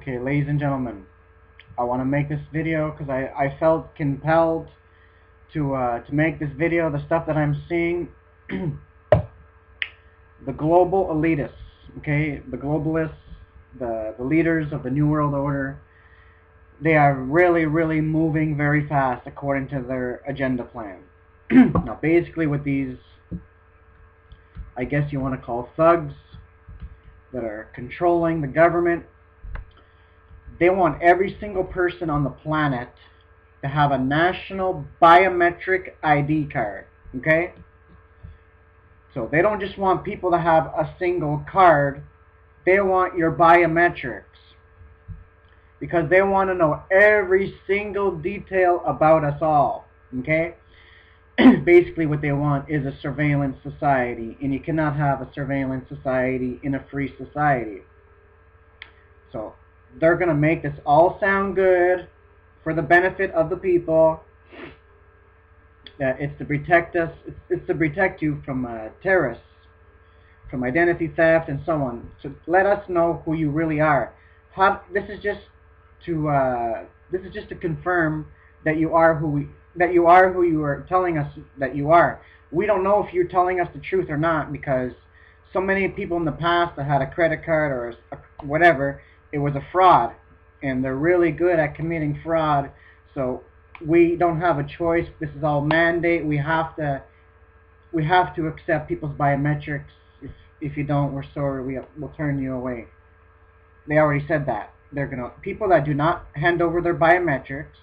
Okay, ladies and gentlemen, I want to make this video because I felt compelled to make this video. The stuff that I'm seeing, the global elitists, okay, the globalists, the leaders of the New World Order, they are really moving very fast according to their agenda plan. Now, basically, with these, I guess you want to call thugs that are controlling the government, they want every single person on the planet to have a national biometric ID card, okay? So they don't just want people to have a single card, they want your biometrics. Because they want to know every single detail about us all, okay? Basically what they want is a surveillance society, and you cannot have a surveillance society in a free society. So they're going to make this all sound good for the benefit of the people. That it's to protect us, it's to protect you from terrorists, from identity theft, and so on. So let us know who you really are. This is just to confirm that you are who you are telling us that you are. We don't know if you're telling us the truth or not, because so many people in the past that had a credit card or whatever, it was a fraud, and they're really good at committing fraud. So we don't have a choice. This is all mandate. We have to accept people's biometrics. If you don't, we're sorry. We'll turn you away. They already said that. People that do not hand over their biometrics,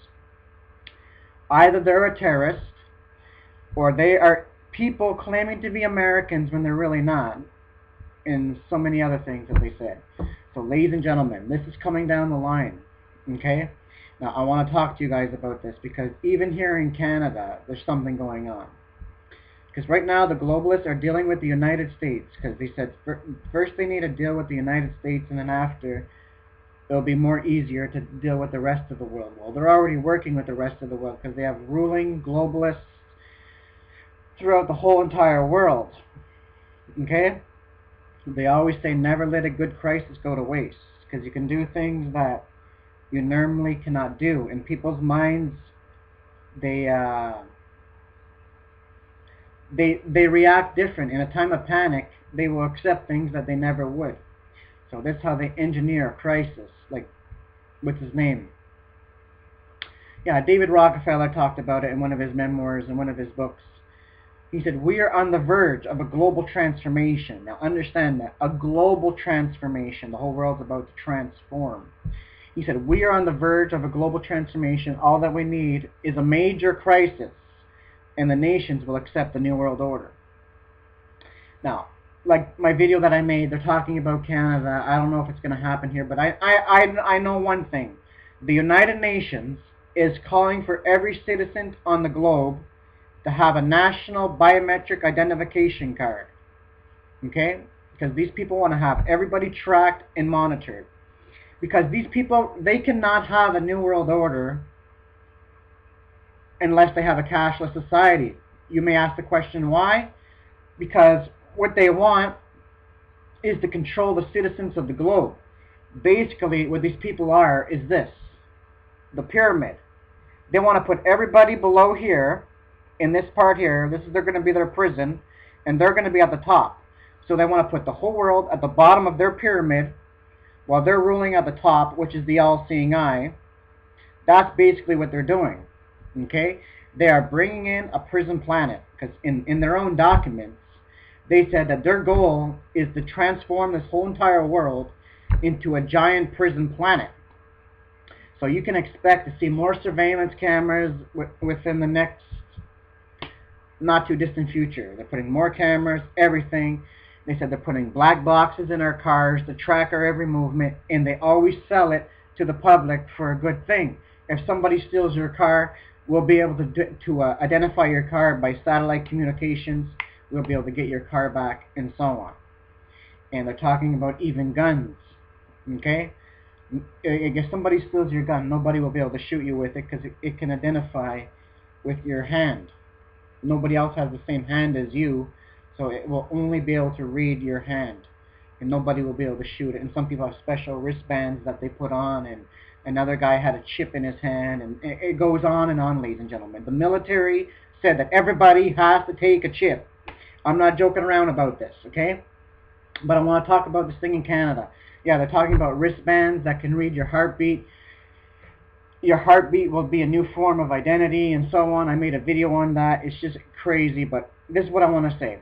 either they're a terrorist or they are people claiming to be Americans when they're really not, and so many other things that they said. So ladies and gentlemen, this is coming down the line, okay? Now I want to talk to you guys about this, because even here in Canada there's something going on. Because right now the globalists are dealing with the United States, because they said first they need to deal with the United States, and then after it'll be more easier to deal with the rest of the world. Well, they're already working with the rest of the world, because they have ruling globalists throughout the whole entire world. Okay? They always say never let a good crisis go to waste, because you can do things that you normally cannot do. In people's minds, they react different. In a time of panic, they will accept things that they never would. So that's how they engineer a crisis. Like, what's his name? Yeah, David Rockefeller talked about it in one of his memoirs, in one of his books. He said, we are on the verge of a global transformation. Now understand that, a global transformation. The whole world's about to transform. He said, we are on the verge of a global transformation. All that we need is a major crisis, and the nations will accept the New World Order. Now, like my video that I made, they're talking about Canada. I don't know if it's going to happen here, but I know one thing. The United Nations is calling for every citizen on the globe to have a national biometric identification card. Okay? Because these people want to have everybody tracked and monitored. Because these people, they cannot have a New World Order unless they have a cashless society. You may ask the question, why? Because what they want is to control the citizens of the globe. Basically, what these people are is this: the pyramid. They want to put everybody below here, in this part here. They're going to be their prison, and they're going to be at the top. So they want to put the whole world at the bottom of their pyramid, while they're ruling at the top, which is the all-seeing eye. That's basically what they're doing. Okay? They are bringing in a prison planet, because in their own documents, they said that their goal is to transform this whole entire world into a giant prison planet. So you can expect to see more surveillance cameras within the next not too distant future. They're putting more cameras, everything. They said they're putting black boxes in our cars to track our every movement, and they always sell it to the public for a good thing. If somebody steals your car, we'll be able to identify your car by satellite communications. We'll be able to get your car back, and so on. And they're talking about even guns. Okay? If somebody steals your gun, nobody will be able to shoot you with it, because it can identify with your hand. Nobody else has the same hand as you, so it will only be able to read your hand. and nobody will be able to shoot it. And some people have special wristbands that they put on, and another guy had a chip in his hand, and it goes on, ladies and gentlemen. The military said that everybody has to take a chip. I'm not joking around about this, okay? But I want to talk about this thing in Canada. Yeah, they're talking about wristbands that can read your heartbeat. Your heartbeat will be a new form of identity and so on. I made a video on that. It's just crazy, but this is what I want to say.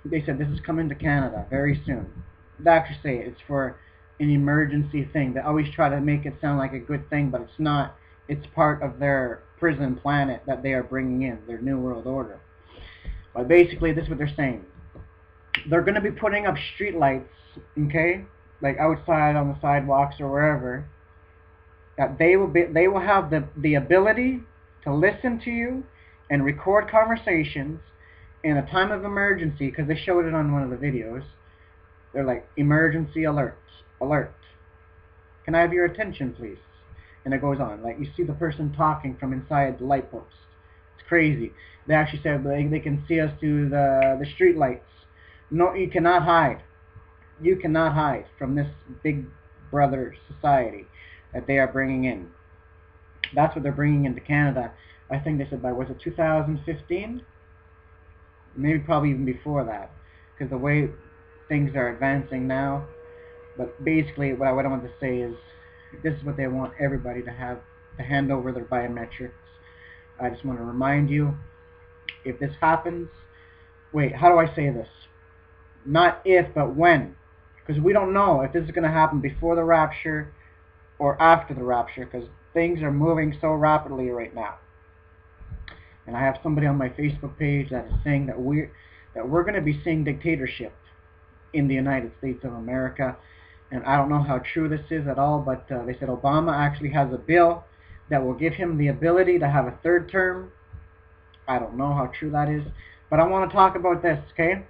They said this is coming to Canada very soon. They actually say it's for an emergency thing. They always try to make it sound like a good thing, but it's not. It's part of their prison planet that they are bringing in, their New World Order. But basically, this is what they're saying. They're going to be putting up street lights, okay, like outside on the sidewalks or wherever, that they will have the ability to listen to you and record conversations in a time of emergency, because they showed it on one of the videos. They're like, emergency alert, alert. Can I have your attention, please? And it goes on. Like, you see the person talking from inside the light post. It's crazy. They actually said they can see us through the street lights. No, you cannot hide. You cannot hide from this big brother society that they are bringing in. That's what they're bringing into Canada. I think they said by, was it 2015? Maybe probably even before that, because the way things are advancing now. But basically, what I want to say is, this is what they want everybody to have, to hand over their biometrics. I just want to remind you, if this happens, wait, how do I say this? Not if, but when. Because we don't know if this is going to happen before the rapture or after the rapture, because things are moving so rapidly right now. And I have somebody on my Facebook page that is saying that we're going to be seeing dictatorship in the United States of America. And I don't know how true this is at all, but they said Obama actually has a bill that will give him the ability to have a third term. I don't know how true that is, but I want to talk about this, okay?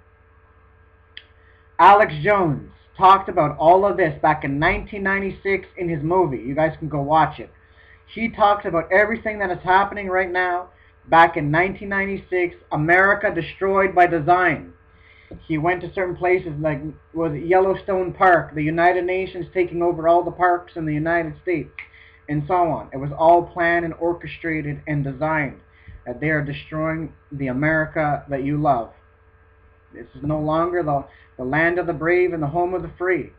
Alex Jones talked about all of this back in 1996 in his movie. You guys can go watch it. He talks about everything that is happening right now. Back in 1996, America Destroyed by Design. He went to certain places like was it Yellowstone Park, the United Nations taking over all the parks in the United States, and so on. It was all planned and orchestrated and designed that they are destroying the America that you love. This is no longer the land of the brave and the home of the free.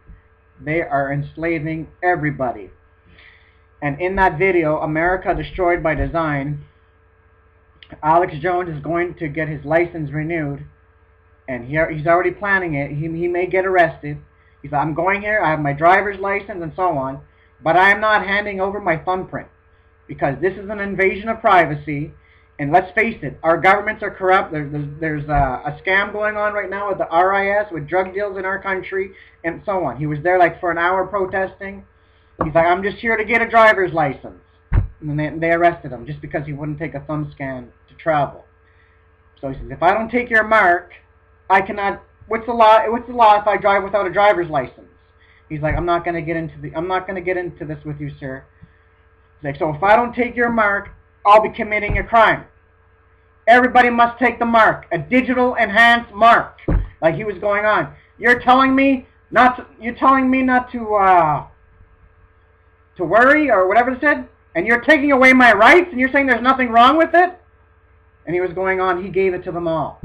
They are enslaving everybody. And in that video, America Destroyed by Design, Alex Jones is going to get his license renewed, and he's already planning it. He may get arrested. He's like, I'm going here, I have my driver's license and so on, but I am not handing over my thumbprint, because this is an invasion of privacy. And let's face it, our governments are corrupt. There's a scam going on right now with the RIS, with drug deals in our country, and so on. He was there like for an hour protesting. He's like, I'm just here to get a driver's license. And they arrested him just because he wouldn't take a thumb scan to travel. So he says, if I don't take your mark, I cannot. What's the law? What's the law if I drive without a driver's license? He's like, I'm not going to get into this with you, sir. He's like, so if I don't take your mark, I'll be committing a crime. Everybody must take the mark, a digital enhanced mark. Like he was going on. You're telling me not to worry or whatever it said, and you're taking away my rights, and you're saying there's nothing wrong with it. And he was going on. He gave it to them all,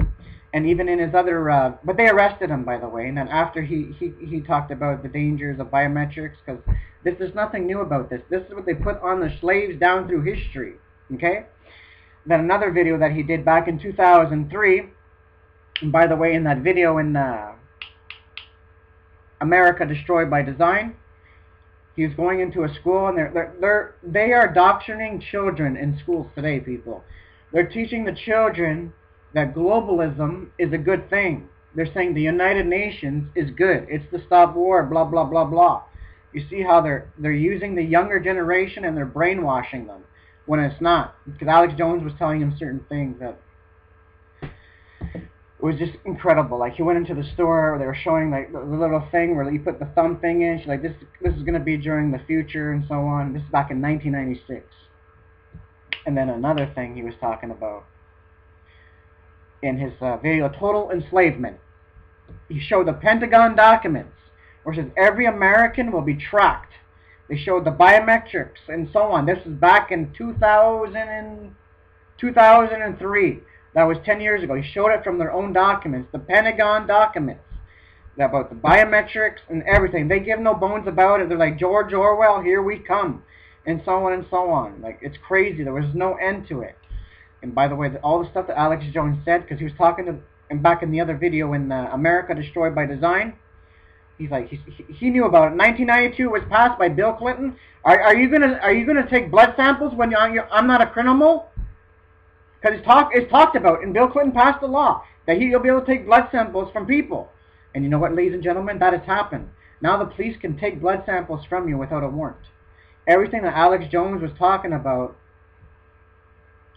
and even in his other. But they arrested him, by the way. And then after he talked about the dangers of biometrics, because there's nothing new about this. This is what they put on the slaves down through history. Okay. Then another video that he did back in 2003, and by the way, in that video in America Destroyed by Design, he was going into a school, and they are doctrinating children in schools today, people. They're teaching the children that globalism is a good thing. They're saying the United Nations is good. It's to stop war, blah, blah, blah, blah. You see how they're using the younger generation and they're brainwashing them, when it's not. Because Alex Jones was telling him certain things that it was just incredible. Like he went into the store, they were showing like the little thing where you put the thumb thing in. She's like, this is going to be during the future and so on. This is back in 1996. And then another thing he was talking about in his video, Total Enslavement. He showed the Pentagon documents where it says every American will be tracked. They showed the biometrics and so on. This is back in 2003. That was 10 years ago. He showed it from their own documents, the Pentagon documents, about the biometrics and everything. They give no bones about it. They're like, George Orwell, here we come, and so on and so on. Like, it's crazy. There was no end to it. And by the way, all the stuff that Alex Jones said, because he was talking to him back in the other video in America Destroyed by Design, he's like, he knew about it. 1992 was passed by Bill Clinton. Are you gonna take blood samples when I'm not a criminal? Because it's talked about, and Bill Clinton passed a law that he'll be able to take blood samples from people. And you know what, ladies and gentlemen, that has happened. Now the police can take blood samples from you without a warrant. Everything that Alex Jones was talking about,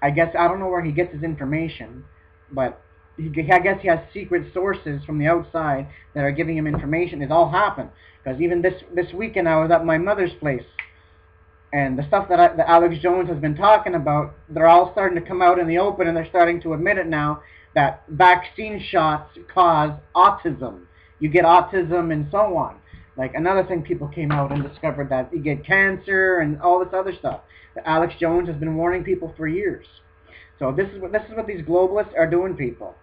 I guess, I don't know where he gets his information, but I guess he has secret sources from the outside that are giving him information. It all happened. Because even this weekend I was at my mother's place, and the stuff that Alex Jones has been talking about, they're all starting to come out in the open, and they're starting to admit it now, that vaccine shots cause autism. You get autism and so on. Like, another thing, people came out and discovered that you get cancer and all this other stuff. That Alex Jones has been warning people for years. So this is what these globalists are doing, people.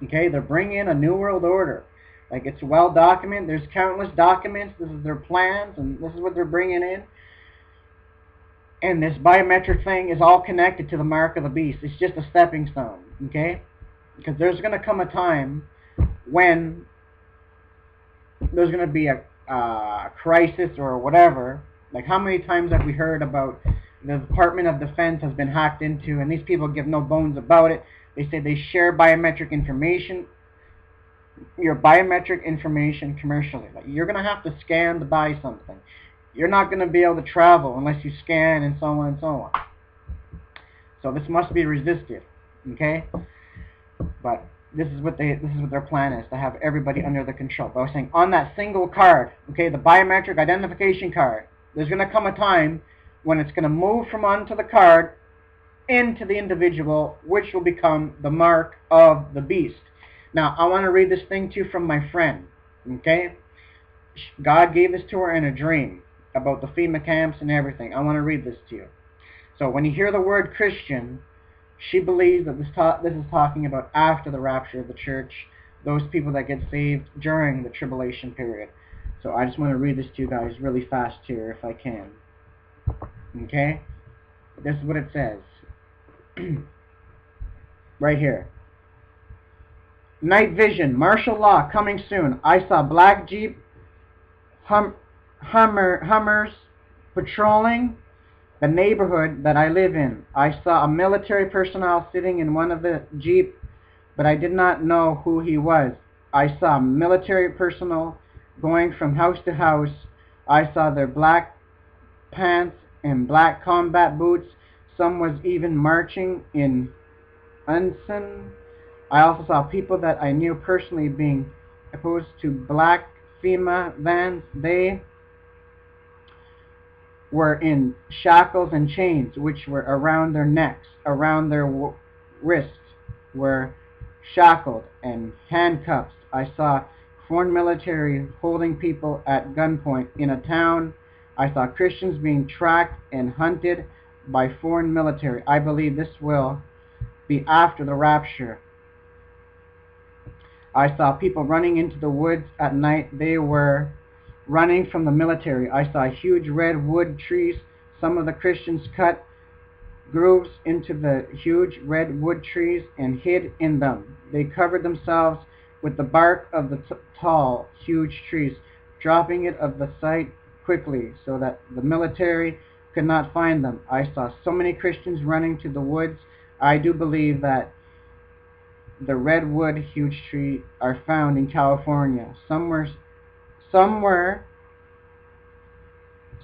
Okay, they're bringing in a new world order. Like, it's well documented. There's countless documents. This is their plans, and this is what they're bringing in. And this biometric thing is all connected to the mark of the beast. It's just a stepping stone, okay? Because there's going to come a time when there's going to be a crisis or whatever. Like, how many times have we heard about the Department of Defense has been hacked into, and these people give no bones about it. They say they share biometric information, your biometric information commercially. Like, you're going to have to scan to buy something. You're not going to be able to travel unless you scan, and so on and so on. So this must be resisted, okay? But this is what their plan is, to have everybody under the control. But I was saying, on that single card, okay, the biometric identification card, there's going to come a time when it's going to move from onto the card into the individual, which will become the mark of the beast. Now, I want to read this thing to you from my friend, okay? God gave this to her in a dream about the FEMA camps and everything. I want to read this to you. So when you hear the word Christian, she believes that this is talking about after the rapture of the church, those people that get saved during the tribulation period. So I just want to read this to you guys really fast here, if I can. Okay? This is what it says. Right here. Night vision, martial law coming soon. I saw black Jeep Hummers patrolling the neighborhood that I live in. I saw a military personnel sitting in one of the Jeep, but I did not know who he was. I saw military personnel going from house to house. I saw their black pants and black combat boots. Some was even marching in unison. I also saw people that I knew personally being opposed to black FEMA vans. They were in shackles and chains, which were around their necks, around their wrists, were shackled and handcuffs. I saw foreign military holding people at gunpoint in a town. I saw Christians being tracked and hunted by foreign military. I believe this will be after the rapture. I saw people running into the woods at night. They were running from the military. I saw huge red wood trees. Some of the Christians cut grooves into the huge red wood trees and hid in them. They covered themselves with the bark of the tall, huge trees, dropping it of the sight quickly so that the military could not find them. I saw so many Christians running to the woods. I do believe that the redwood huge tree are found in California. Somewhere,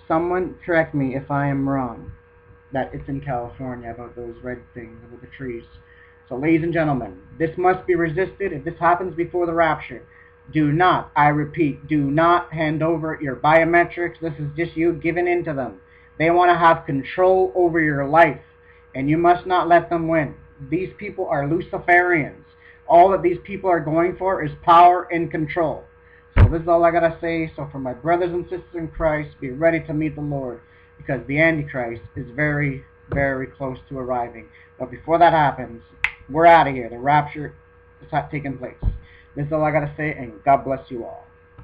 someone correct me if I am wrong, that it's in California, about those red things, about the trees. So ladies and gentlemen, this must be resisted. If this happens before the rapture, do not, I repeat, do not hand over your biometrics. This is just you giving in to them. They want to have control over your life, and you must not let them win. These people are Luciferians. All that these people are going for is power and control. So this is all I gotta say. So for my brothers and sisters in Christ, be ready to meet the Lord, because the Antichrist is very, very close to arriving. But before that happens, we're out of here. The rapture is taking place. This is all I gotta say, and God bless you all.